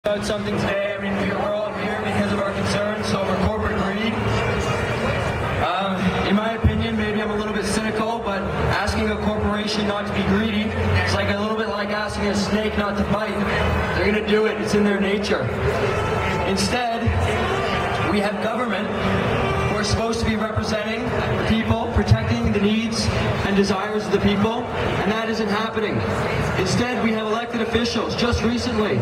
About something today. I mean, we're all here because of our concerns over corporate greed. In my opinion, maybe I'm a little bit cynical, but asking a corporation not to be greedy is like a little bit like asking a snake not to bite. They're going to do it. It's in their nature. Instead, we have government who are supposed to be representing the people, protecting the needs and desires of the people, and that isn't happening. Instead, we have elected officials just recently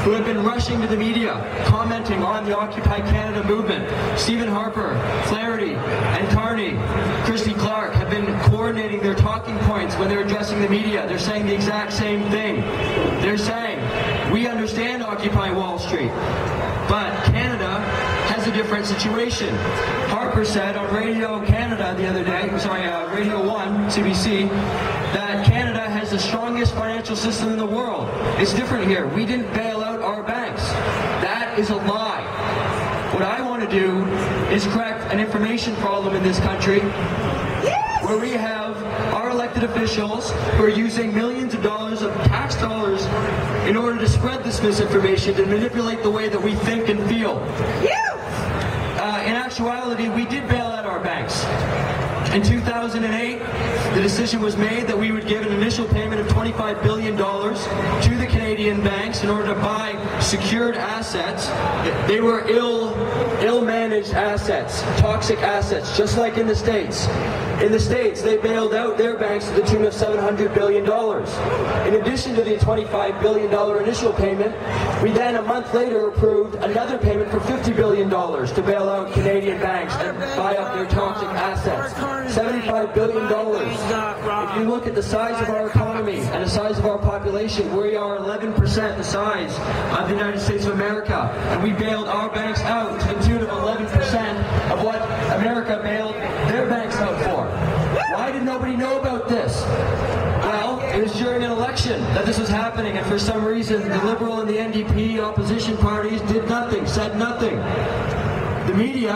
who have been rushing to the media, commenting on the Occupy Canada movement. Stephen Harper, Flaherty, and Carney, Christy Clark have been coordinating their talking points when they're addressing the media. They're saying the exact same thing. They're saying, we understand Occupy Wall Street, but Canada has a different situation. Harper said on Radio Canada the other day, Radio 1, CBC, that Canada has the strongest financial system in the world. It's different here. We didn't bail out our banks. That is a lie. What I want to do is correct an information problem in this country where we have our elected officials who are using millions of dollars of tax dollars in order to spread this misinformation, to manipulate the way that we think and feel. In actuality, we did bail out our banks. In 2008, the decision was made that we would give an initial payment of $25 billion to the Canadian banks in order to buy secured assets. They were ill-managed assets, toxic assets, just like in the States. In the States, they bailed out their banks to the tune of $700 billion. In addition to the $25 billion initial payment, we then a month later approved another payment for $50 billion to bail out Canadian banks and buy up their toxic assets. $75 billion. If you look at the size of our economy and the size of our population, we are 11% the size of the United States of America. And we bailed our banks out to the tune of 11% of what America bailed their banks out for. Why did nobody know about this? Well, it was during an election that this was happening, and for some reason the Liberal and the NDP opposition parties did nothing, said nothing. The media,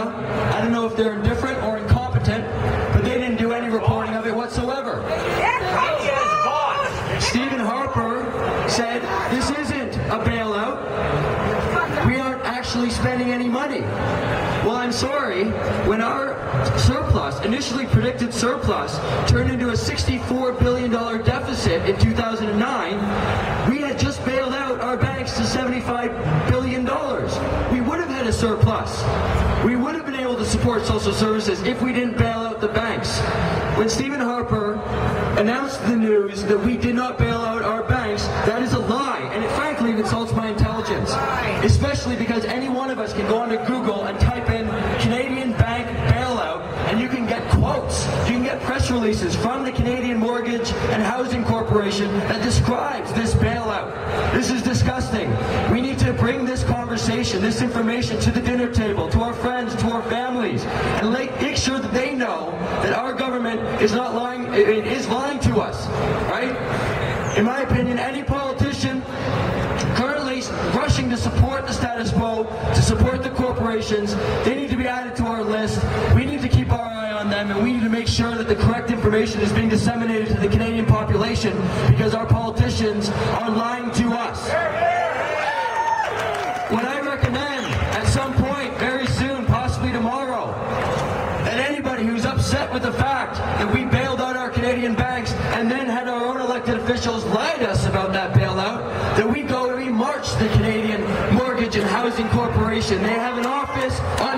I don't know if they're indifferent or incompetent, but they didn't do any reporting of it whatsoever. Stephen Harper said, this isn't a bailout. We aren't actually spending any money. Well, I'm sorry, when our surplus, initially predicted surplus, turned into a $64 billion deficit in 2009, we had just bailed out our banks to $75 billion. We would have had a surplus. We would have been able to support social services if we didn't bail out the banks. When Stephen Harper announced the news that we did not bail out our banks, that is a lie, and it frankly insults my intelligence. Especially because any one of us can go onto Google and type in Canadian bank bailout, and you can get quotes, you can get press releases from the Canadian Mortgage and Housing Corporation that describes this bailout. This is disgusting. We need to bring this conversation, this information to the dinner table, to our friends, to our families, and make sure that they know that our government is not lying, it is lying to us, right? In my opinion, any politician currently rushing to support the status quo, to support the corporations, they need to be added to our list. We need to keep our eye on them, and we need to make sure that the correct information is being disseminated to the Canadian population, because our politicians are lying to us. What I recommend, at some point, very soon, possibly tomorrow, that anybody who's upset with the fact that we bailed out our Canadian banks and then had our own elected officials lie to us about that bailout, that we go and we march the Canadian Mortgage and Housing Corporation. They have an office on